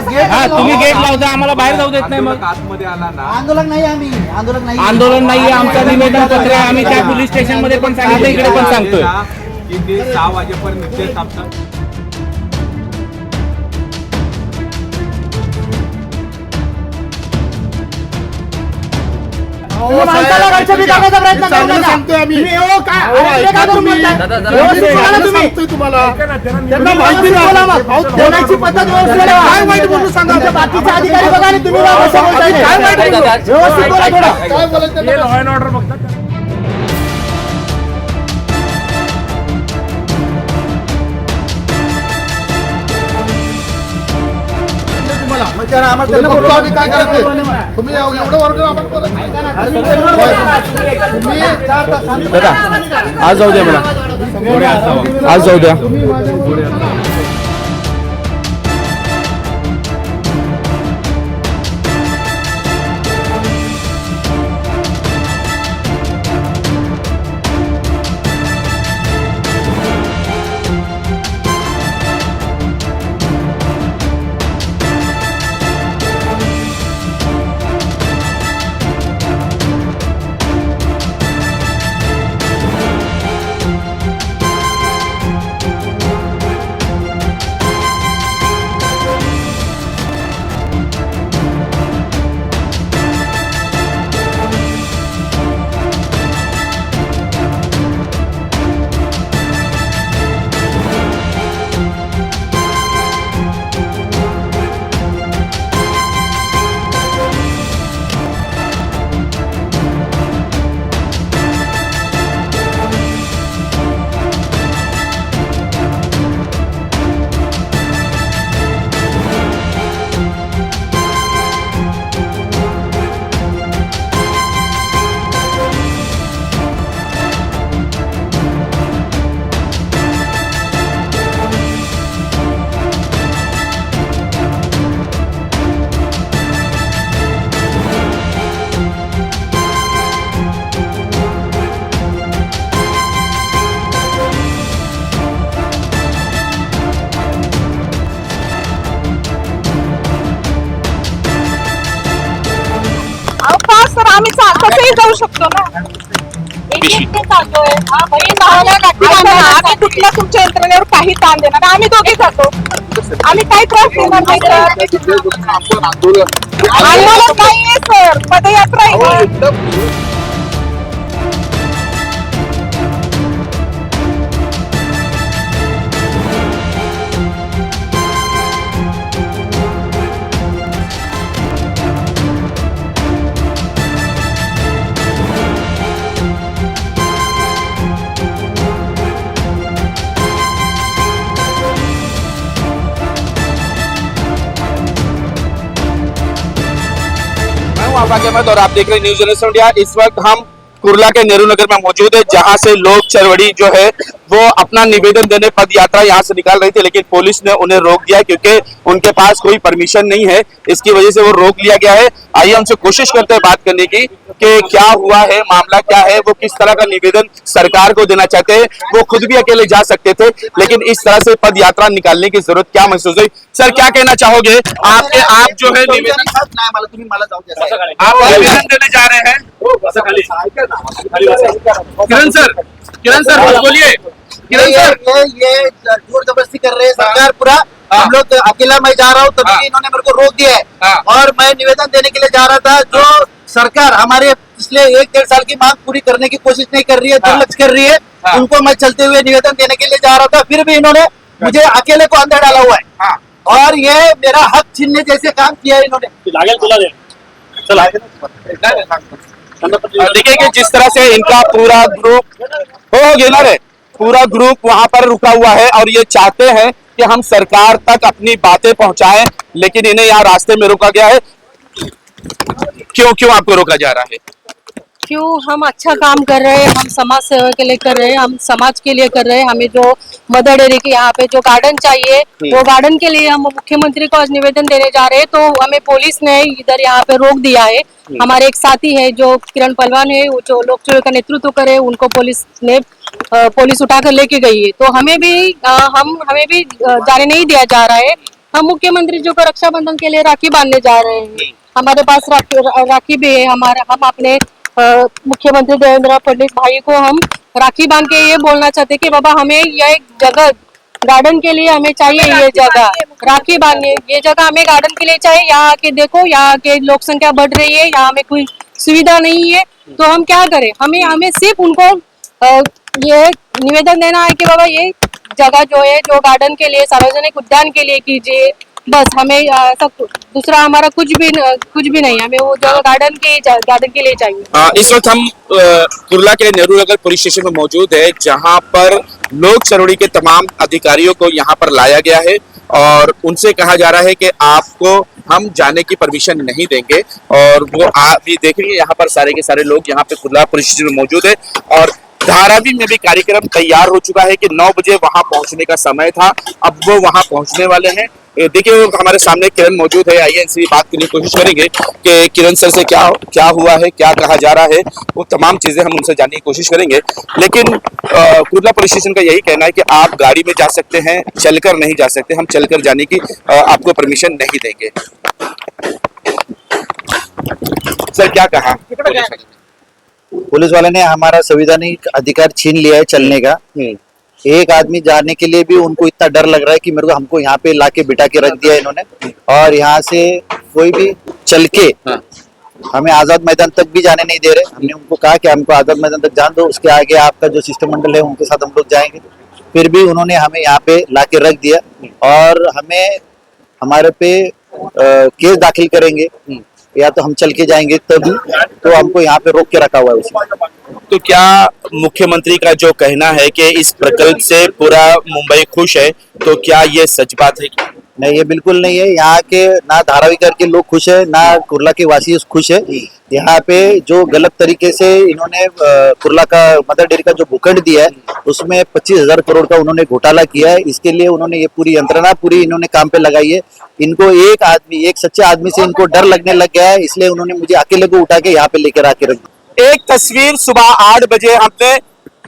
हा तुम्ही गेट लावता, आम्हाला बाहेर जाऊ देत नाही. मग आतमध्ये आला ना, आंदोलन नाही आम्ही, आंदोलन नाहीये, आमचं निवेदन पत्र आहे. आम्ही त्या पोलीस स्टेशन मध्ये पण सांगितलं, इकडे पण सांगतोय. की ते 6 वाजेपर्यंत इथे थांबतात. माणसाला वर्षापी दाखवायचा प्रयत्न करू नका. तुम्ही हो का? अरे काय करून बोलताय? व्यवस्थित बोला ना तुम्ही. त्यांना माहिती नाही बोला मग. अहो, बोलायची पद्धत व्यवस्थित बोला. काय वाईट बोलू सांगा. आमच्या बाकीचे अधिकारी बघा आणि तुम्ही कसं बोलताय. काय वाईट बोलू? व्यवस्थित बोला थोडं. काय बोलायचं? लॉ अँड ऑर्डर बघतात. काय करायचं? तुम्ही एवढं वर्ग दादा आज जाऊ द्या मला, आज जाऊ द्या. तर आम्ही कसंही जाऊ शकतो ना. आम्ही कुठल्या तुमच्या यंत्रणेवर काही ताण देणार, आम्ही दोघे जातो. आम्ही काही त्रास देणार नाही. आंदोलन नाहीये सर, पदयात्रा आहे. अहमद और आप देख रहे हैं न्यूज़ 18 इंडिया। इस वक्त हम कुर्ला के नेहरू नगर में मौजूद है, जहां से लोग चरवड़ी जो है वो अपना निवेदन देने पद यात्रा यहां से निकाल रही थी, लेकिन पुलिस ने उन्हें रोक दिया क्योंकि उनके पास कोई परमिशन नहीं है। इसकी वजह से वो रोक लिया गया है। आइए हमसे कोशिश करते हैं बात करने की कि क्या हुआ है, मामला क्या है, वो किस तरह का निवेदन सरकार को देना चाहते हैं। वो खुद भी अकेले जा सकते थे, लेकिन इस तरह से पद यात्रा निकालने की जरूरत क्या महसूस हुई? सर क्या कहना चाहोगे? आपके आप जो है निवेदन आप निवेदन देने जा रहे हैं। किरण सर बोलिए। किरण सर ये जोर जबरदस्ती कर रहे हैं सरकार पूरा। हम लोग अकेला मैं जा रहा हूँ, तभी इन्होंने मेरे को रोक दिया है। और मैं निवेदन देने के लिए जा रहा था। जो सरकार हमारे पिछले 1-1.5 साल की मांग पूरी करने की कोशिश नहीं कर रही है, दुर्लक्ष्य कर रही है, उनको मैं चलते हुए निवेदन देने के लिए जा रहा था। फिर भी इन्होंने मुझे अकेले को अंदर डाला हुआ है और ये मेरा हक छीनने जैसे काम किया है इन्होंने। देखिए कि जिस तरह से इनका पूरा ग्रुप हो गया रे, पूरा ग्रुप वहां पर रुका हुआ है और ये चाहते हैं कि हम सरकार तक अपनी बातें पहुंचाएं, लेकिन इन्हें यहाँ रास्ते में रोका गया है। क्यों आपको रोका जा रहा है? क्यों? हम अच्छा काम कर रहे हैं, हम समाज सेवा के लिए कर रहे हैं, हम समाज के लिए कर रहे हैं। हमें जो मदर डेयरी के यहाँ पे जो गार्डन चाहिए, वो गार्डन के लिए हम मुख्यमंत्री को आज निवेदन देने जा रहे हैं। तो हमें पुलिस ने इधर यहाँ पे रोक दिया है। हमारे एक साथी है जो किरण पहलवान है, वो जो लोक चुनाव का नेतृत्व करे, उनको पुलिस उठाकर लेके गई है। तो हमें भी जाने नहीं दिया जा रहा है। हम मुख्यमंत्री जी को रक्षाबंधन के लिए राखी बांधने जा रहे हैं। हमारे पास राखी भी है। हम अपने मुख्यमंत्री देवेंद्र फडणवीस भाई को हम राखी बांध के ये बोलना चाहते हैं कि बाबा हमें यह एक जगह गार्डन के लिए हमें चाहिए, ये जगह राखी बांधने, ये जगह हमें गार्डन के लिए चाहिए। यहाँ आके देखो, यहाँ के लोक संख्या बढ़ रही है, यहाँ हमें कोई सुविधा नहीं है, तो हम क्या करें? हमें सिर्फ उनको ये निवेदन देना है कि बाबा ये जगह जो है, जो गार्डन के लिए, सार्वजनिक उद्यान के लिए कीजिए, बस। हमें सब दूसरा हमारा कुछ भी नहीं, हमें वो जगह गार्डन के लिए चाहिए। इस वक्त हम कुर्ला के नेहरू नगर पुलिस स्टेशन में मौजूद है, जहां पर लोक चरवड़ी के तमाम अधिकारियों को यहां पर लाया गया है और उनसे कहा जा रहा है कि आपको हम जाने की परमिशन नहीं देंगे। और वो भी देख रही है, यहाँ पर सारे के सारे लोग यहाँ पे कुर्ला पुलिस स्टेशन में मौजूद है और धारावी में भी कार्यक्रम तैयार हो चुका है कि 9 बजे वहां पहुंचने का समय था, अब वो वहां पहुंचने वाले हैं। देखिए हमारे सामने किरण मौजूद है, आइए इनसे बात करने की कोशिश करेंगे कि किरण सर से क्या हुआ है, क्या कहा जा रहा है, वो तमाम चीजें हम उनसे जानने की कोशिश करेंगे। लेकिन कुर्ला पुलिस स्टेशन का यही कहना है कि आप गाड़ी में जा सकते हैं, चलकर नहीं जा सकते, हम चलकर जाने की आपको परमिशन नहीं देंगे। सर क्या कहा? पुलिस वाले ने हमारा संवैधानिक अधिकार छीन लिया है चलने का। एक आदमी जाने के लिए भी उनको इतना डर लग रहा है कि मेरे को हमको यहाँ पे लाके बिठा के रख दिया इन्होंने, और यहाँ से कोई भी चल के हमें आजाद मैदान तक भी जाने नहीं दे रहे। हमने उनको कहा कि हमको आजाद मैदान तक जान दो, उसके आगे आपका जो शिष्टमंडल है उनके साथ हम लोग जाएंगे। फिर भी उन्होंने हमें यहाँ पे लाके रख दिया और हमें हमारे पे केस दाखिल करेंगे या तो हम चल के जाएंगे तभी, तो हमको यहाँ पे रोक के रखा हुआ है उसमें। तो क्या मुख्यमंत्री का जो कहना है कि इस प्रकल्प से पूरा मुंबई खुश है, तो क्या ये सच बात है? नहीं, ये बिल्कुल नहीं है। यहाँ के ना धारावी के लोग खुश है, ना कुर्ला के वासी खुश है। यहाँ पे जो गलत तरीके से इन्होंने कुर्ला का मदर डेयरी का जो भूखंड दिया है, उसमें 25,000 करोड़ का उन्होंने घोटाला किया है। इसके लिए उन्होंने ये पूरी यंत्रणा इन्होंने काम पे लगाई है। इनको एक सच्चे आदमी से इनको डर लगने लग गया है, इसलिए उन्होंने मुझे अकेले को उठा के यहाँ पे लेकर आके रख दिया। एक तस्वीर सुबह 8 बजे हमने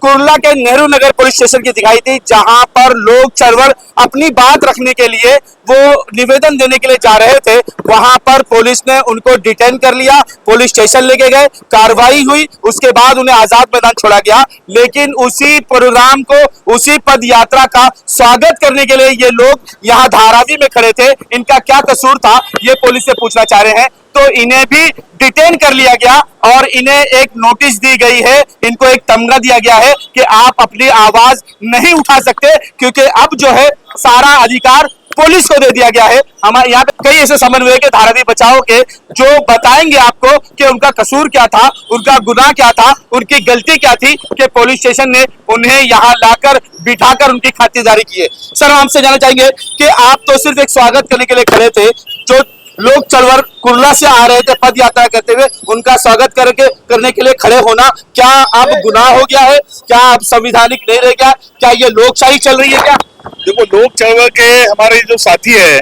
कुर्ला के नेहरू नगर पुलिस स्टेशन की दिखाई थी, जहां पर लोग चरवड़ अपनी बात रखने के लिए वो निवेदन देने के लिए जा रहे थे। वहां पर पुलिस ने उनको डिटेन कर लिया, पुलिस स्टेशन लेके गए, कार्रवाई हुई, उसके बाद उन्हें आजाद मैदान छोड़ा गया। लेकिन उसी प्रोग्राम को, उसी पद यात्रा का स्वागत करने के लिए ये लोग यहाँ धारावी में खड़े थे। इनका क्या कसूर था, ये पुलिस से पूछना चाह रहे हैं। तो इन्हें भी डिटेन कर लिया गया और इन्हें एक नोटिस दी गई है, इनको एक तमगा दिया गया है कि आप अपनी आवाज नहीं उठा सकते, क्योंकि अब जो है सारा अधिकार पुलिस को दे दिया गया है। हमारे यहाँ पे कई ऐसे समन्वय के धारावी बचाओ के जो बताएंगे आपको कि उनका कसूर क्या था, उनका गुनाह क्या था, उनकी गलती क्या थी कि पुलिस स्टेशन ने उन्हें यहाँ लाकर बिठाकर उनकी खातिरदारी की है। सर, हम आपसे जानना चाहेंगे कि आप तो सिर्फ एक स्वागत करने के लिए खड़े थे, जो लोग चरवड़ कुर्ला से आ रहे थे पद यात्रा करते हुए, उनका स्वागत करने के लिए खड़े होना क्या अब गुनाह हो गया है? क्या अब संविधानिक नहीं रह गया? क्या ये लोकशाही चल रही है क्या? देखो, लोक चळवळ के हमारे जो साथी है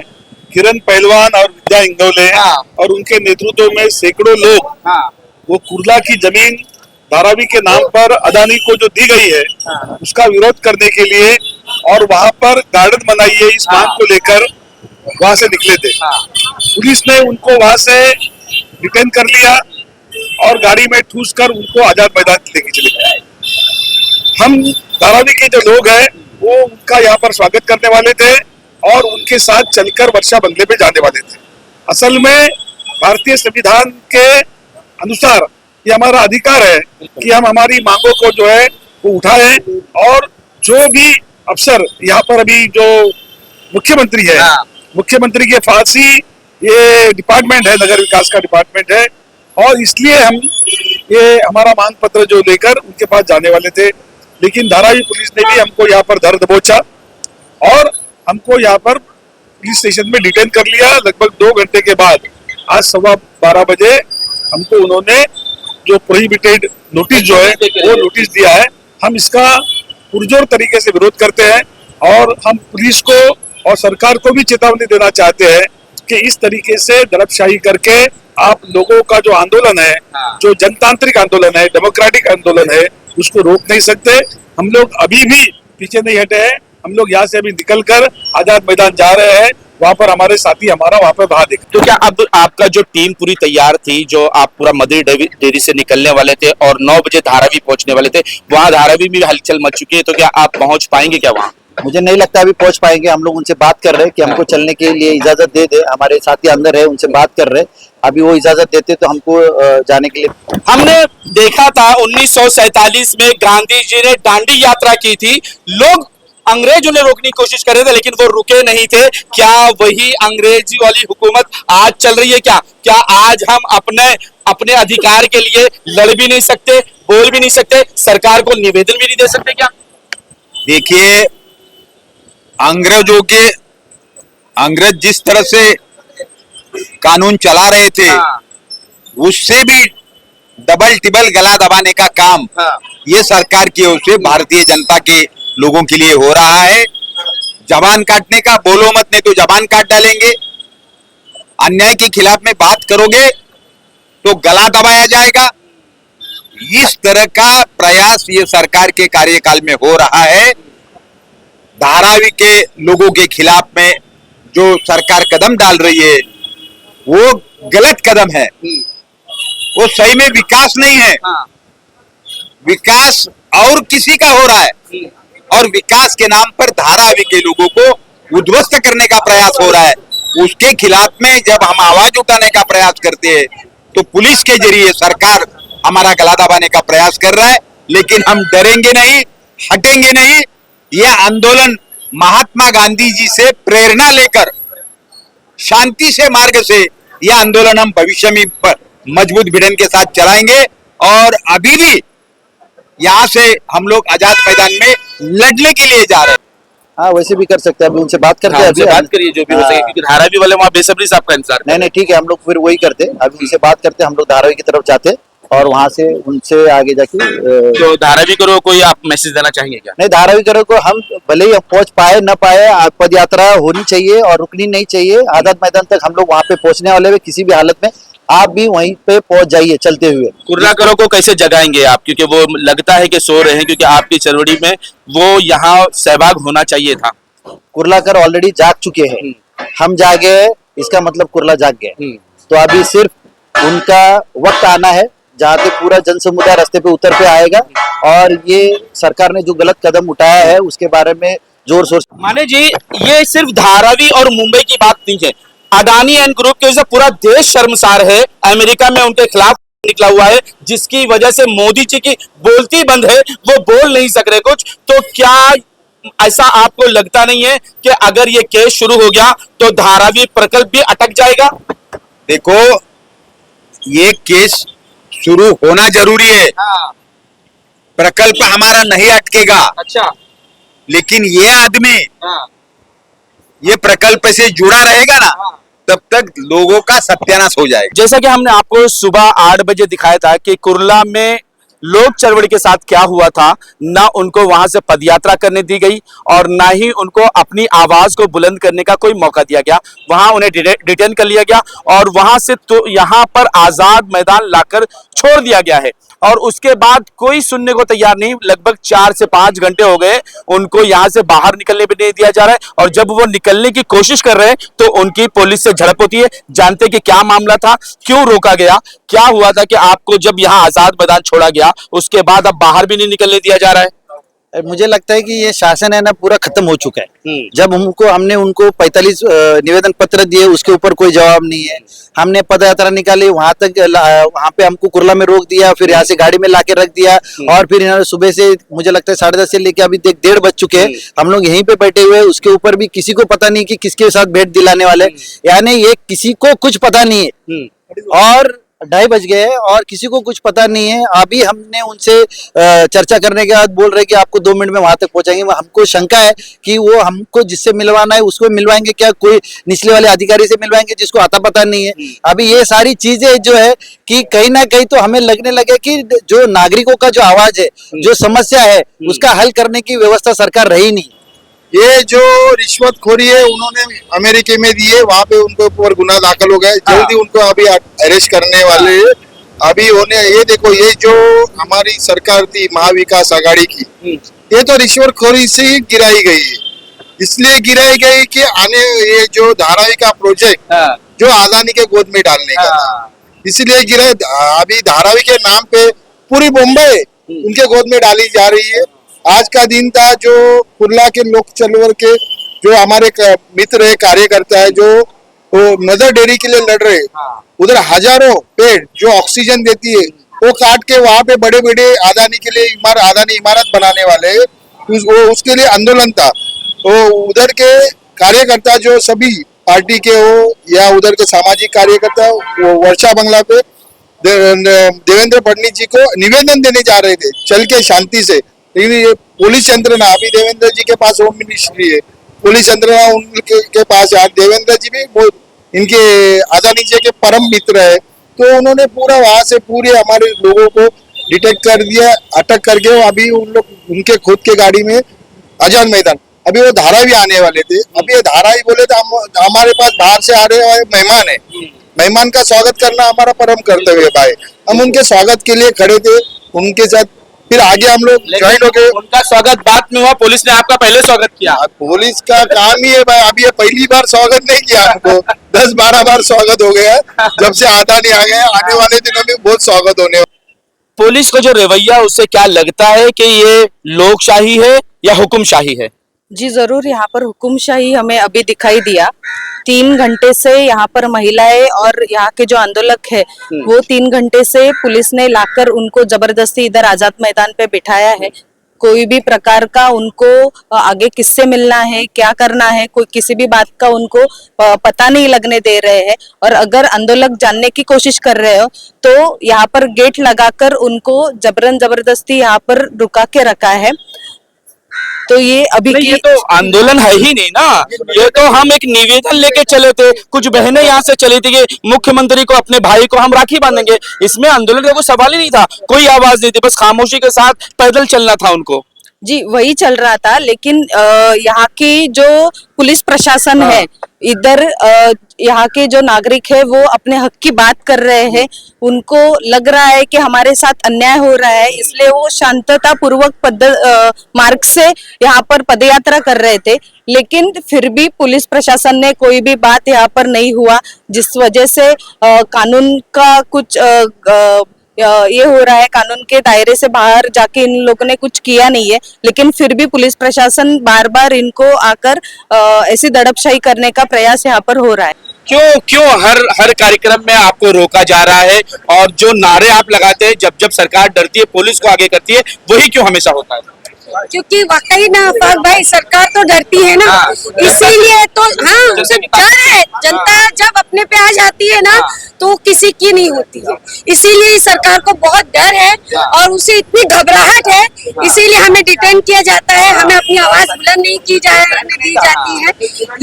किरण पहलवान और विद्या इंगवले और उनके नेतृत्व में सैकड़ों लोग वो कुर्ला की जमीन धारावी के नाम पर अदानी को जो दी गई है उसका विरोध करने के लिए और वहां पर गार्डन बनाइए इस मांग को लेकर वहां से निकले थे। पुलिस ने उनको वहां से डिटेन कर लिया और गाड़ी में ठूस कर उनको आजाद मैदान लेके चले गए। हम धारावी के जो लोग हैं वो उनका यहाँ पर स्वागत करने वाले थे और उनके साथ चलकर वर्षा बंगले पे जाने वाले थे। असल में भारतीय संविधान के अनुसार ये हमारा अधिकार है कि हम हमारी मांगों को जो है वो उठाएं, और जो भी अफसर यहाँ पर अभी जो मुख्यमंत्री है, मुख्यमंत्री के फांसी ये डिपार्टमेंट है, नगर विकास का डिपार्टमेंट है, और इसलिए हम ये हमारा मांग पत्र जो लेकर उनके पास जाने वाले थे। लेकिन धारावी पुलिस ने भी हमको यहाँ पर धर दबोचा और हमको यहाँ पर पुलिस स्टेशन में डिटेन कर लिया। लगभग 2 घंटे के बाद आज 12:15 बजे हमको उन्होंने जो प्रोहिबिटेड नोटिस जो है वो नोटिस दिया है। हम इसका पुरजोर तरीके से विरोध करते हैं और हम पुलिस को और सरकार को भी चेतावनी देना चाहते हैं कि इस तरीके से दरबशाही करके आप लोगों का जो आंदोलन है, जो जनतांत्रिक आंदोलन है, डेमोक्रेटिक आंदोलन है, उसको रोक नहीं सकते। हम लोग अभी भी पीछे नहीं हटे हैं। हम लोग यहाँ से अभी निकलकर आजाद मैदान जा रहे हैं वहां पर हमारे साथी हमारा वहां पर बहा देगा। तो क्या अब आपका जो टीम पूरी तैयार थी, जो आप पूरा मदरी डेयरी से निकलने वाले थे और 9 बजे धारावी पहुंचने वाले थे, वहां धारावी में हलचल मच चुकी है, तो क्या आप पहुंच पाएंगे क्या वहां? मुझे नहीं लगता अभी पहुंच पाएंगे। हम लोग उनसे बात कर रहे हैं कि हमको चलने के लिए इजाजत दे दे। हमारे साथी अंदर है, उनसे बात कर रहे हैं। अभी वो इजाजत देते तो हमको जाने के लिए। हमने देखा था 1947 में गांधी जी ने दांडी यात्रा की थी, लोग अंग्रेज उन्हें रोकने की कोशिश कर रहे थे लेकिन वो रुके नहीं थे। क्या वही अंग्रेजी वाली हुकूमत आज चल रही है? क्या आज हम अपने अधिकार के लिए लड़ भी नहीं सकते, बोल भी नहीं सकते, सरकार को निवेदन भी नहीं दे सकते क्या? देखिए, अंग्रेज जिस तरह से कानून चला रहे थे, उससे भी डबल टिबल गला दबाने का काम ये सरकार की ओर से भारतीय जनता के लोगों के लिए हो रहा है। जबान काटने का, बोलो मत नहीं तो जबान काट डालेंगे। अन्याय के खिलाफ में बात करोगे तो गला दबाया जाएगा। इस तरह का प्रयास ये सरकार के कार्यकाल में हो रहा है। धारावी के लोगों के खिलाफ में जो सरकार कदम डाल रही है वो गलत कदम है, वो सही में विकास नहीं है। विकास और किसी का हो रहा है और विकास के नाम पर धारावी के लोगों को उद्ध्वस्त करने का प्रयास हो रहा है। उसके खिलाफ में जब हम आवाज उठाने का प्रयास करते हैं तो पुलिस के जरिए सरकार हमारा गला दबाने का प्रयास कर रहा है, लेकिन हम डरेंगे नहीं, हटेंगे नहीं। यह आंदोलन महात्मा गांधी जी से प्रेरणा लेकर शांति से मार्ग से यह आंदोलन हम भविष्य में मजबूत भिड़न के साथ चलाएंगे। और अभी भी यहाँ से हम लोग आजाद मैदान में लड़ने के लिए जा रहे हैं। हाँ, वैसे भी कर सकते हैं। अभी उनसे बात करते हैं। उनसे बात करिए जो भी हो सके, क्योंकि धारावी वाले वहां बेसब्री से आपका इंतजार। नहीं, ठीक है, हम लोग फिर वही करते। अभी उनसे बात करते, हम लोग धारावी की तरफ जाते और वहां से उनसे आगे जाके तो धारावी करो कोई आप मैसेज देना चाहेंगे क्या? नहीं, धारावी करो को हम भले ही पहुंच पाए न पाए, पद यात्रा होनी चाहिए और रुकनी नहीं चाहिए। आजाद मैदान तक हम लोग वहां पे पहुंचने वाले हैं। किसी भी हालत में आप भी वहीं पे पहुंच जाइए चलते हुए। कुर्ला करो को कैसे जगाएंगे आप, क्योंकि वो लगता है कि सो रहे हैं, क्योंकि आपकी चरवड़ी में वो यहाँ सहभाग होना चाहिए था। कुर्ला कर ऑलरेडी जाग चुके हैं, हम जागे, इसका मतलब कुर्ला जाग गए। तो अभी सिर्फ उनका वक्त आना है जहाँ पे पूरा जन समुदाय रास्ते पे उतर पे आएगा और ये सरकार ने जो गलत कदम उठाया है उसके बारे में जोर शोर से। माने जी, ये सिर्फ धारावी और मुंबई की बात नहीं है, अडानी एंड ग्रुप की वजह से पूरा देश शर्मसार है। अमेरिका में उनके खिलाफ निकला हुआ है, जिसकी वजह से मोदी जी की बोलती बंद है, वो बोल नहीं सक रहे कुछ। तो क्या ऐसा आपको लगता नहीं है कि अगर ये केस शुरू हो गया तो धारावी प्रकल्प भी अटक जाएगा? देखो, ये केस शुरू होना जरूरी है। प्रकल्प हमारा नहीं अटकेगा। अच्छा, लेकिन ये आदमी ये प्रकल्प से जुड़ा रहेगा ना, तब तक लोगों का सत्यानाश हो जाएगा। जैसा कि हमने आपको सुबह 8 बजे दिखाया था कि कुर्ला में लोक चळवळी के साथ क्या हुआ था, ना उनको वहां से पदयात्रा करने दी गई और ना ही उनको अपनी आवाज को बुलंद करने का कोई मौका दिया गया। वहां उन्हें डिटेन कर लिया गया और वहां से तो यहां पर आजाद मैदान लाकर छोड़ दिया गया है और उसके बाद कोई सुनने को तैयार नहीं। लगभग 4 से 5 घंटे हो गए उनको यहां से बाहर निकलने भी नहीं दिया जा रहा है और जब वो निकलने की कोशिश कर रहे हैं तो उनकी पुलिस से झड़प होती है। जानते कि क्या मामला था, क्यों रोका गया, क्या हुआ था कि आपको जब यहाँ आजाद मैदान छोड़ा गया उसके बाद अब बाहर भी नहीं निकलने दिया जा रहा है? मुझे लगता है कि ये शासन है ना पूरा खत्म हो चुका है। जब हमने उनको 45 निवेदन पत्र दिए, उसके ऊपर कोई जवाब नहीं है। हमने पदयात्रा निकाली, वहां पे हमको कुर्ला में रोक दिया, फिर यहाँ से गाड़ी में लाके रख दिया और फिर इन्होंने सुबह से मुझे लगता है 10:30 से लेके अभी 1:30 बज चुके हैं, हम लोग यहीं पे बैठे हुए। उसके ऊपर भी किसी को पता नहीं कि किसके साथ भेंट दिलाने वाले, यानी ये किसी को कुछ पता नहीं है। और 2:30 बज गए और किसी को कुछ पता नहीं है। अभी हमने उनसे चर्चा करने के बाद बोल रहे कि आपको 2 मिनट में वहां तक पहुंचाएंगे। हमको शंका है कि वो हमको जिससे मिलवाना है उसको मिलवाएंगे क्या, कोई निचले वाले अधिकारी से मिलवाएंगे जिसको आता पता नहीं है। अभी ये सारी चीजें जो है कि कहीं ना कहीं तो हमें लगने लगे कि जो नागरिकों का जो आवाज है, जो समस्या है, उसका हल करने की व्यवस्था सरकार रही नहीं। ये जो रिश्वतखोरी है उन्होंने अमेरिका में दी है, वहाँ पे उनके ऊपर गुनाह दाखिल हो गया है। जल्दी उनको अभी अरेस्ट करने वाले हैं। अभी होने ये देखो, ये जो हमारी सरकार थी महाविकास आघाड़ी की, ये तो रिश्वतखोरी से ही गिराई गई है। इसलिए गिराई गई कि आने ये जो धारावी का प्रोजेक्ट जो अदानी के गोद में डालने का था, इसलिए गिरा। अभी धारावी के नाम पे पूरी मुंबई उनके गोद में डाली जा रही है। आज का दिन था जो कुर्ला के लोक चलवर के जो हमारे मित्र है, कार्यकर्ता है, जो वो मदर डेयरी के लिए लड़ रहे, उधर हजारों पेड़ जो ऑक्सीजन देती है वो काट के वहां पे बड़े बड़े अदानी के लिए अदानी इमारत बनाने वाले उसके लिए आंदोलन था। तो उधर के कार्यकर्ता जो सभी पार्टी के हो या उधर के सामाजिक कार्यकर्ता वो वर्षा बंगला पे देवेंद्र फडणवीस जी को निवेदन देने जा रहे थे चल के शांति से, लेकिन ये पुलिस यंत्रणा, अभी देवेंद्र जी के पास होम मिनिस्ट्री है, पुलिस यंत्रणा उनके पास है। देवेंद्र जी भी इनके अदानी जी के परम मित्र है, तो उन्होंने पूरा वहां से पूरे हमारे लोगों को डिटेक्ट कर दिया, अटक करके अभी उन लोग उनके खुद के गाड़ी में आजाद मैदान, अभी वो धारावी आने वाले थे। अभी ये धारावी बोले तो हमारे पास बाहर से आ रहे हुए मेहमान है, मेहमान का स्वागत करना हमारा परम कर्तव्य है। हम उनके स्वागत के लिए खड़े थे उनके साथ, फिर आगे हम लोग ज्वाइन हो गए। उनका स्वागत बाद में हुआ, पुलिस ने आपका पहले स्वागत किया। पुलिस का काम ही है भाई, अभी ये पहली बार स्वागत नहीं किया हमको, 10-12 बार स्वागत हो गया जब से अदानी आ गए। आने वाले दिनों में बहुत स्वागत होने वाला। पुलिस को जो रवैया, उससे क्या लगता है कि ये लोकशाही है या हुकुमशाही है? जी जरूर, यहाँ पर हुकुमशाही हमें अभी दिखाई दिया। 3 घंटे से यहाँ पर महिलाएं और यहाँ के जो आंदोलक है वो 3 घंटे से पुलिस ने लाकर उनको जबरदस्ती इधर आजाद मैदान पे बिठाया है। कोई भी प्रकार का उनको आगे किससे मिलना है, क्या करना है, कोई किसी भी बात का उनको पता नहीं लगने दे रहे हैं। और अगर आंदोलक जानने की कोशिश कर रहे हो तो यहाँ पर गेट लगाकर उनको जबरदस्ती यहाँ पर रुका के रखा है। तो ये अभी ये तो आंदोलन है ही नहीं ना, ये तो हम एक निवेदन लेके चले थे। कुछ बहनें यहाँ से चली थी कि मुख्यमंत्री को, अपने भाई को हम राखी बांधेंगे। इसमें आंदोलन का कोई सवाल ही नहीं था, कोई आवाज नहीं थी, बस खामोशी के साथ पैदल चलना था उनको। जी वही चल रहा था, लेकिन यहाँ की जो पुलिस प्रशासन है, इधर यहाँ के जो नागरिक है वो अपने हक की बात कर रहे हैं। उनको लग रहा है कि हमारे साथ अन्याय हो रहा है, इसलिए वो शांतता पूर्वक मार्ग से यहाँ पर पदयात्रा कर रहे थे। लेकिन फिर भी पुलिस प्रशासन ने कोई भी बात यहाँ पर नहीं हुआ, जिस वजह से कानून का कुछ ये हो रहा है, कानून के दायरे से बाहर जाके इन लोगों ने कुछ किया नहीं है। लेकिन फिर भी पुलिस प्रशासन बार बार इनको आकर ऐसी दड़पशाही करने का प्रयास यहाँ पर हो रहा है। क्यों हर कार्यक्रम में आपको रोका जा रहा है, और जो नारे आप लगाते हैं जब जब सरकार डरती है, पुलिस को आगे करती है, वही क्यों हमेशा होता है? क्योंकि वाकई ना अफाक भाई, सरकार तो डरती है ना, इसीलिए तो हाँ डर है। जनता जब अपने पे आ जाती है ना तो किसी की नहीं होती है, इसीलिए सरकार को बहुत डर है और उसे इतनी घबराहट है, इसीलिए हमें डिटेन किया जाता है, हमें अपनी आवाज बुलंद नहीं की जाती है।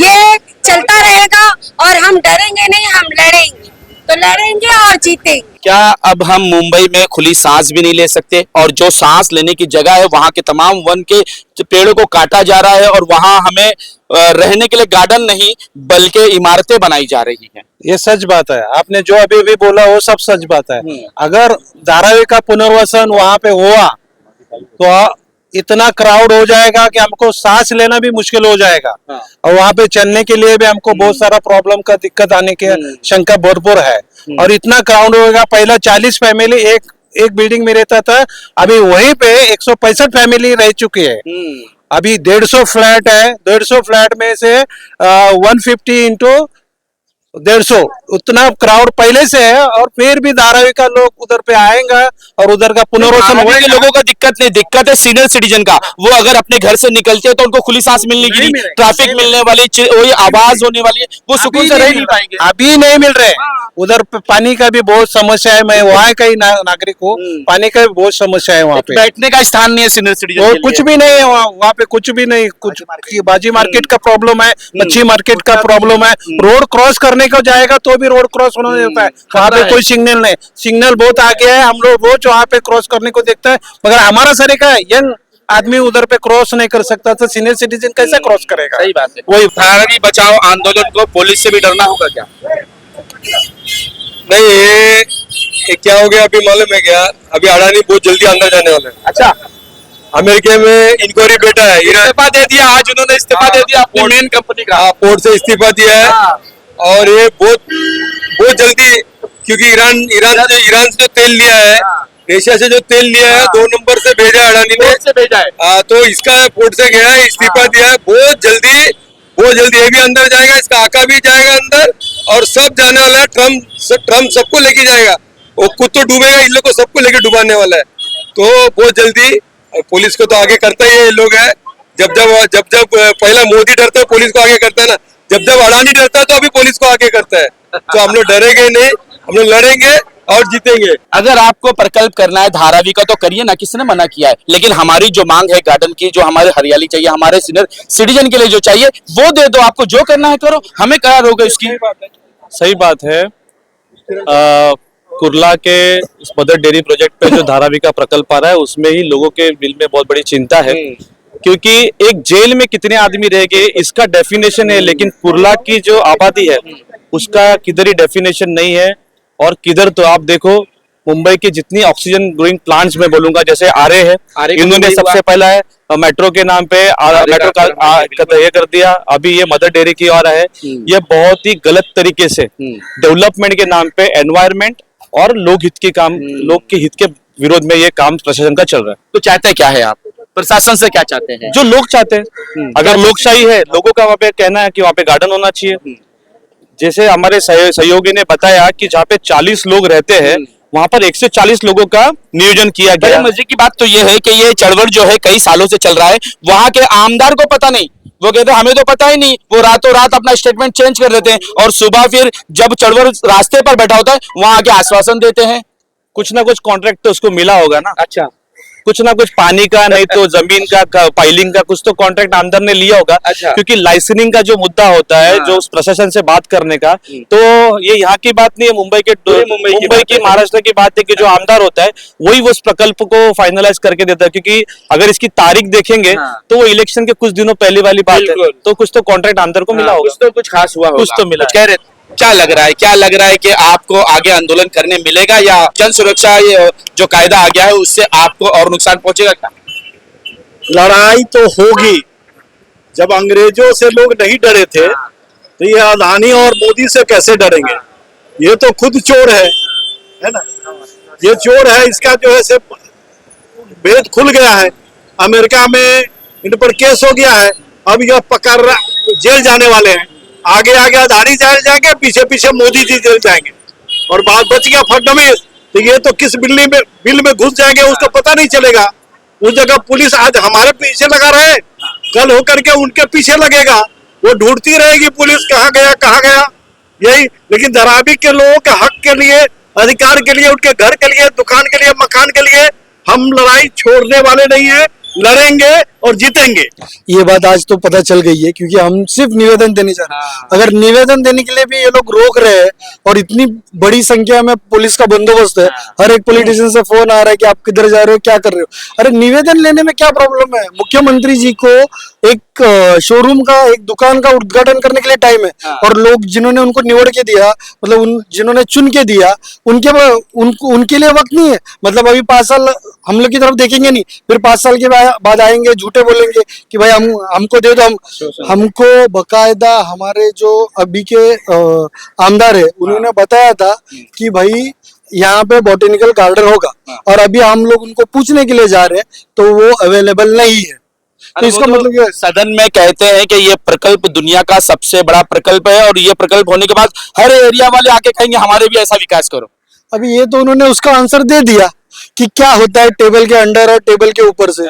ये चलता रहेगा और हम डरेंगे नहीं, हम लड़ेंगे, तो लड़ेंगे और जीतेंगे। क्या अब हम मुंबई में खुली सांस भी नहीं ले सकते? और जो सांस लेने की जगह है, वहां के तमाम वन के पेड़ों को काटा जा रहा है, और वहां हमें रहने के लिए गार्डन नहीं बल्कि इमारतें बनाई जा रही हैं। ये सच बात है, आपने जो अभी भी बोला वो सब सच बात है। अगर धारावी का पुनर्वसन वहां पे हुआ तो इतना क्राउड हो जाएगा कि हमको सांस लेना भी मुश्किल हो जाएगा, और वहां पे चलने के लिए भी हमको बहुत सारा प्रॉब्लम का दिक्कत आने की शंका भरपूर है। और इतना क्राउड होगा, पहला 40 फैमिली एक बिल्डिंग में रहता था, अभी वहीं पे 165 फैमिली रह चुकी है। अभी 150 फ्लैट है, 150 फ्लैट में से 150 इंटू 150 उतना क्राउड पहले से है, और फिर भी धारावी का लोग उधर पे आएगा और उधर का पुनर्वसन होने के लोगों का दिक्कत नहीं, दिक्कत है सीनियर सिटीजन का। वो अगर अपने घर से निकलते हैं तो उनको खुली सांस मिलने की, ट्रैफिक मिलने वाली, वही आवाज होने वाली है, वो सुकून से रह नहीं पाएंगे। अभी नहीं मिल रहे। उधर पानी का भी बहुत समस्या है, मैं वहाँ का ही नागरिक हूँ, पानी का भी बहुत समस्या है वहाँ पे। बैठने का स्थान नहीं है सीनियर सिटीजन, और कुछ भी नहीं है वहाँ पे, कुछ भी नहीं। कुछ बाजी मार्केट का प्रॉब्लम है, मच्छी मार्केट का प्रॉब्लम है, रोड क्रॉस करने को जाएगा तो भी रोड क्रॉस होना देता है, वहाँ पे कोई सिग्नल नहीं। सिग्नल बहुत आगे है, हम लोग रोज वहाँ पे क्रॉस करने को देखता है, मगर हमारा सरे का यंग आदमी उधर पे क्रॉस नहीं कर सकता, तो सीनियर सिटीजन कैसे क्रॉस करेगा? सही बात है। वही धारावी बचाओ आंदोलन को पुलिस से भी डरना होगा क्या? नहीं, ये क्या हो गया अभी मालूम है क्या? अभी अडानी बहुत जल्दी अंदर जाने वाले हैं। अच्छा, अमेरिका में इंक्वायरी बैठा है। इस्तीफा दे दिया आज उन्होंने, इस्तीफा दे दिया अपनी मेन कंपनी का। पोर्ट से इस्तीफा दिया है और ये बहुत जल्दी, क्योंकि ईरान से जो तेल लिया है, रशिया से जो तेल लिया है 2 नंबर से भेजा है अडानी ने, से भेजा है। तो इसका पोर्ट से गया है, इस्तीफा दिया है। बहुत जल्दी ये भी अंदर जाएगा, इसका आका भी जाएगा अंदर और सब जाने वाला है। ट्रम्प सबको लेके जाएगा, वो खुद तो डूबेगा, इन लोग को सबको लेके डुबाने वाला है। तो बहुत जल्दी पुलिस को तो आगे करता ही ये लोग है। जब पहला मोदी डरता है पुलिस को आगे करता है ना, जब अडानी डरता है तो अभी पुलिस को आगे करता है। तो हम लोग डरेंगे नहीं, हम लोग लड़ेंगे और जीतेंगे। अगर आपको प्रकल्प करना है धारावी का तो करिए ना, किसने मना किया है। लेकिन हमारी जो मांग है गार्डन की, जो हमारे हरियाली चाहिए, हमारे सीनियर सिटीजन के लिए जो चाहिए वो दे दो। आपको जो करना है करो, हमें क्या रोक है इसकी। सही बात है। कुर्ला के इस मदर डेयरी प्रोजेक्ट पे जो धारावी का प्रकल्प आ रहा है, उसमें ही लोगों के दिल में बहुत बड़ी चिंता है, क्योंकि एक जेल में कितने आदमी रह गए इसका डेफिनेशन है, लेकिन कुर्ला की जो आबादी है उसका किधर ही डेफिनेशन नहीं है। और किधर तो आप देखो, मुंबई के जितनी ऑक्सीजन ग्रोइंग प्लांट्स में बोलूंगा, जैसे आरे है, इन्होंने सबसे पहला है मेट्रो के नाम पे मेट्रो का ये कर दिया। अभी ये मदर डेयरी की और है, ये बहुत ही गलत तरीके से डेवलपमेंट के नाम पे एनवायरमेंट और लोक के हित के विरोध में ये काम प्रशासन का चल रहा है। तो चाहते क्या है आप, प्रशासन से क्या चाहते हैं? जो लोग चाहते हैं, अगर लोकशाही है, लोगों का वहाँ पे कहना है कि वहाँ पे गार्डन होना चाहिए। जैसे हमारे सहयोगी ने बताया कि जहाँ पे 40 लोग रहते हैं, वहाँ पर 140 लोगों का नियोजन किया गया। मजे की बात तो ये है कि ये चढ़वड़ जो है कई सालों से चल रहा है, वहाँ के आमदार को पता नहीं। वो कहते हैं हमें तो पता ही नहीं, वो रातों रात अपना स्टेटमेंट चेंज कर देते हैं और सुबह फिर जब चढ़वड़ रास्ते पर बैठा होता है वहां आके आश्वासन देते हैं। कुछ ना कुछ कॉन्ट्रैक्ट तो उसको मिला होगा ना। अच्छा, कुछ ना कुछ पानी का, नहीं तो जमीन का पाइलिंग का कुछ तो कॉन्ट्रैक्ट आमदार ने लिया होगा। अच्छा। क्योंकि लाइसेंसिंग का जो मुद्दा होता है, जो प्रशासन से बात करने का, तो ये यहाँ की बात नहीं है, मुंबई की महाराष्ट्र की बात है कि जो आमदार होता है वही उस प्रकल्प को फाइनलाइज करके देता है। क्योंकि अगर इसकी तारीख देखेंगे तो वो इलेक्शन के कुछ दिनों पहले वाली बात है, तो कुछ तो कॉन्ट्रैक्ट आमदार को मिला होगा, कुछ खास हुआ, कुछ तो मिला। कह रहे क्या लग रहा है कि आपको आगे आंदोलन करने मिलेगा या जन सुरक्षा ये जो कायदा आ गया है उससे आपको और नुकसान पहुंचेगा क्या? लड़ाई तो होगी। जब अंग्रेजों से लोग नहीं डरे थे तो ये अडानी और मोदी से कैसे डरेंगे? ये तो खुद चोर है ना? ये चोर है, इसका जो है से भेद खुल गया है। अमेरिका में इन पर केस हो गया है, अब यह पकड़ जेल जाने वाले हैं। आगे अडानी जेल जाएंगे, पीछे मोदी जी जेल जाएंगे और बात बच गया फडणवीस। तो ये तो किस बिल में घुस जाएंगे उसको पता नहीं चलेगा। उस जगह पुलिस आज हमारे पीछे लगा रहे, कल होकर के उनके पीछे लगेगा, वो ढूंढती रहेगी पुलिस कहाँ गया यही। लेकिन धारावी के लोगों के हक के लिए, अधिकार के लिए, उनके घर के लिए, दुकान के लिए, मकान के लिए हम लड़ाई छोड़ने वाले नहीं है, लड़ेंगे और जीतेंगे। ये बात आज तो पता चल गई है, क्योंकि हम सिर्फ निवेदन देने जा रहे हैं। अगर निवेदन देने के लिए भी ये लोग रोक रहे हैं और इतनी बड़ी संख्या में पुलिस का बंदोबस्त है, हर एक पॉलिटिशियन से फोन आ रहा है कि आप किधर जा रहे हो, क्या कर रहे हो। अरे निवेदन लेने में क्या प्रॉब्लम है? मुख्यमंत्री जी को एक शोरूम का, एक दुकान का उद्घाटन करने के लिए टाइम है, और लोग जिन्होंने उनको निवड़ के दिया, मतलब जिन्होंने चुन के दिया, उनके लिए वक्त नहीं है। मतलब अभी 5 साल हम लोग की तरफ देखेंगे नहीं, फिर 5 साल के बाद आएंगे, झूठे बोलेंगे कि भाई हमको दे दो। हमको बकायदा हमारे जो अभी के आमदार है उन्होंने बताया था कि भाई यहाँ पे बॉटेनिकल गार्डन होगा, और अभी हम लोग उनको पूछने के लिए जा रहे हैं तो वो अवेलेबल नहीं है। तो इसका मतलब सदन में कहते हैं कि ये प्रकल्प दुनिया का सबसे बड़ा प्रकल्प है और ये प्रकल्प होने के बाद हर एरिया वाले आके कहेंगे हमारे भी ऐसा विकास करो। अभी ये तो उन्होंने उसका आंसर दे दिया कि क्या होता है टेबल के अंडर और टेबल के ऊपर से।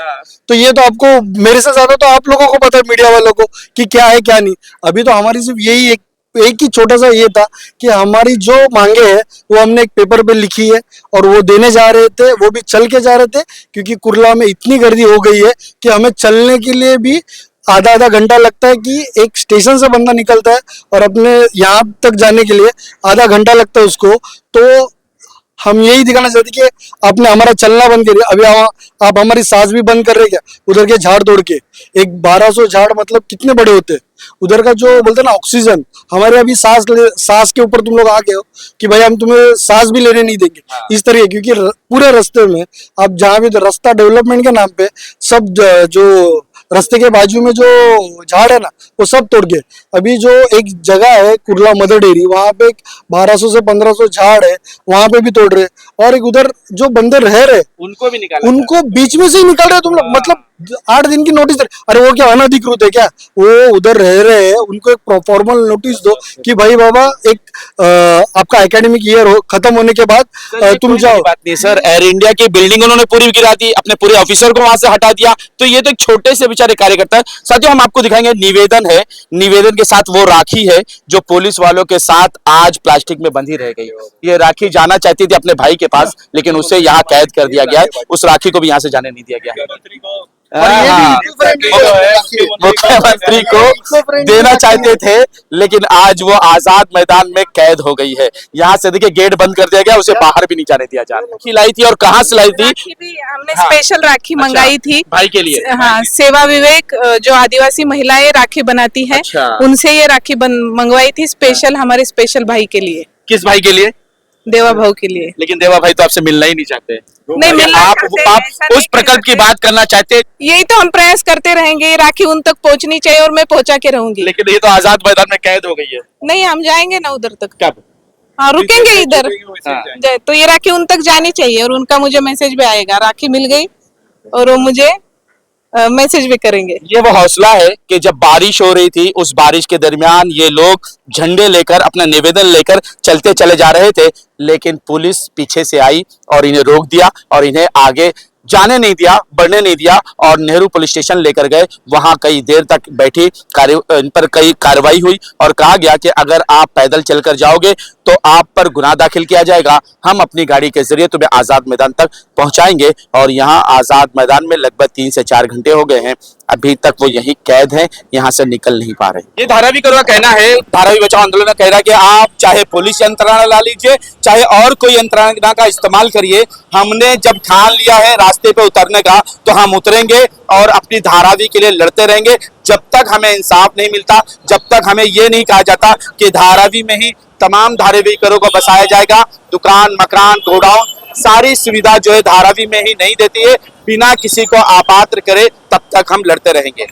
तो ये तो आपको, मेरे से ज्यादा तो आप लोगों को पता है, मीडिया वालों को, कि क्या है क्या नहीं। अभी तो हमारी सिर्फ यही एक ही छोटा सा ये था कि हमारी जो मांगे हैं वो हमने एक पेपर पे लिखी है और वो देने जा रहे थे, वो भी चल के जा रहे थे, क्योंकि कुर्ला में इतनी गर्दी हो गई है कि हमें चलने के लिए भी आधा घंटा लगता है। कि एक स्टेशन से बंदा निकलता है और अपने यहाँ तक जाने के लिए आधा घंटा लगता है उसको। तो हम यही दिखाना चाहते कि आपने हमारा चलना बंद कर दिया। अभी आप हमारी सांस भी बंद कर रहे क्या? उधर के झाड़ तोड़ के, एक 1200 झाड़ मतलब कितने बड़े होते हैं। उधर का जो बोलते हैं ना ऑक्सीजन, हमारे अभी सांस के ऊपर तुम लोग आ गए हो कि भाई हम तुम्हें सांस भी लेने नहीं देंगे, इस तरीके, क्योंकि पूरे रास्ते में अब जहाँ भी रास्ता डेवलपमेंट के नाम पे सब जो रास्ते के बाजू में जो झाड़ है ना वो सब तोड़ गए। अभी जो एक जगह है कुर्ला मदर डेयरी, वहां पे 1200 से 1500 झाड़ है, वहां पे भी तोड़ रहे, और एक उधर जो बंदे रह रहे उनको भी निकाला, उनको बीच में से ही निकाल रहे तुम लोग। मतलब 8 दिन की नोटिस। अरे वो क्या अनधिकृत है क्या? वो उधर रह रहे हैं, उनको एक फॉर्मल नोटिस दो कि भाई बाबा एक आपका एकेडमिक ईयर खत्म होने के बाद तुम जाओ। बात नहीं सर, एयर इंडिया की बिल्डिंग उन्होंने पूरी गिरा दी, अपने पूरे ऑफिसर को वहां से हटा दिया, तो ये तो एक छोटे से बेचारे कार्यकर्ता है। साथियों हम आपको दिखाएंगे, निवेदन है, निवेदन के साथ वो राखी है जो पुलिस वालों के साथ आज प्लास्टिक में बंधी रह गई। ये राखी जाना चाहती थी अपने भाई के पास, लेकिन उसे यहाँ कैद कर दिया गया है। उस राखी को भी यहाँ से जाने नहीं दिया गया है। मुख्यमंत्री को देना चाहते थे, लेकिन आज वो आजाद मैदान में कैद हो गई है। यहाँ से देखिए गेट बंद कर दिया गया, उसे बाहर भी नहीं जाने दिया जा रहा। खिलाई थी और कहाँ से लाई थी? हमने स्पेशल राखी मंगाई थी भाई के लिए। हाँ, सेवा विवेक जो आदिवासी महिलाएं राखी बनाती है, उनसे ये राखी मंगवाई थी स्पेशल, हमारे स्पेशल भाई के लिए। किस भाई के लिए? देवा भाऊ के लिए। लेकिन देवा भाई तो आपसे मिलना ही नहीं चाहते। नहीं मिलना आप उस प्रकल्प करते। की बात करना चाहते। यही तो हम प्रयास करते रहेंगे, ये राखी उन तक पहुंचनी चाहिए और मैं पहुंचा के रहूंगी। लेकिन ये तो आजाद मैदान में कैद हो गई है। नहीं, हम जाएंगे ना उधर तक। कब? हाँ, रुकेंगे इधर। तो ये राखी उन तक जानी चाहिए, और उनका मुझे मैसेज भी आएगा, राखी मिल गई, और वो मुझे मैसेज भी करेंगे। ये वो हौसला है कि जब बारिश हो रही थी, उस बारिश के दरमियान ये लोग झंडे लेकर, अपना निवेदन लेकर चलते चले जा रहे थे, लेकिन पुलिस पीछे से आई और इन्हें रोक दिया और इन्हें आगे जाने नहीं दिया, बढ़ने नहीं दिया, और नेहरू पुलिस स्टेशन लेकर गए। वहां कई देर तक बैठी, इन पर कई कार्रवाई हुई और कहा गया कि अगर आप पैदल चलकर जाओगे तो आप पर गुनाह दाखिल किया जाएगा, हम अपनी गाड़ी के जरिए तुम्हें आजाद मैदान तक पहुंचाएंगे। और यहाँ आजाद मैदान में लगभग 3 से 4 घंटे हो गए हैं, अभी तक वो यही कैद है, यहाँ से निकल नहीं पा रहे। ये धारावी का कहना है, धारावी बचाओ आंदोलन कह रहा है कि आप चाहे पुलिस यंत्रणा ला लीजिए, चाहे और कोई यंत्रणा का इस्तेमाल करिए, हमने जब ठान लिया है रास्ते पे उतरने का तो हम उतरेंगे और अपनी धारावी के लिए लड़ते रहेंगे। जब तक हमें इंसाफ नहीं मिलता, जब तक हमें ये नहीं कहा जाता कि धारावी में ही तमाम धारावीकरों को बसाया जाएगा, दुकान, मकान, गोडाउन, सारी सुविधा जो है धारावी में ही नहीं देती है, बिना किसी को अपात्र करे, तब तक हम लड़ते रहेंगे।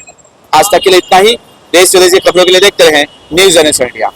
आज तक के लिए इतना ही। देश विदेश की खबरों के लिए देखते रहें न्यूज़ 18 इंडिया।